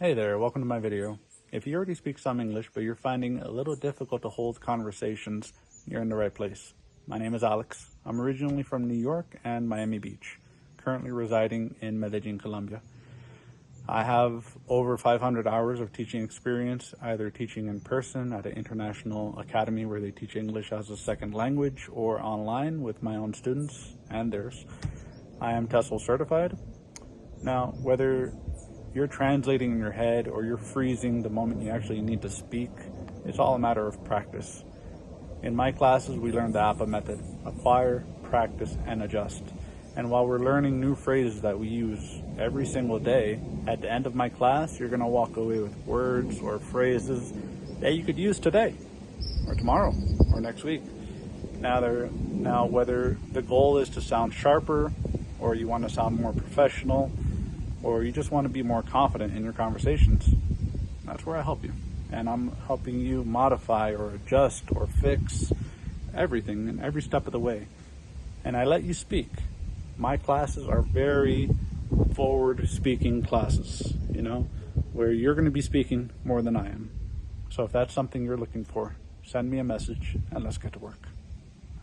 Hey there, welcome to my video. If you already speak some English, but you're finding it a little difficult to hold conversations, you're in the right place. My name is Alex. I'm originally from New York and Miami Beach, currently residing in Medellin, Colombia. I have over 500 hours of teaching experience, either teaching in person at an international academy where they teach English as a second language, or online with my own students and theirs. I am TESOL certified. Now, whether you're translating in your head or you're freezing the moment you actually need to speak, it's all a matter of practice. In my classes, we learn the APA method: acquire, practice, and adjust. And while we're learning new phrases that we use every single day, at the end of my class, you're gonna walk away with words or phrases that you could use today, or tomorrow, or next week. Now, whether the goal is to sound sharper, or you want to sound more professional, or you just want to be more confident in your conversations, that's where I help you. And I'm helping you modify or adjust or fix everything in every step of the way. And I let you speak. My classes are very forward-speaking classes, where you're going to be speaking more than I am. So if that's something you're looking for, send me a message and let's get to work.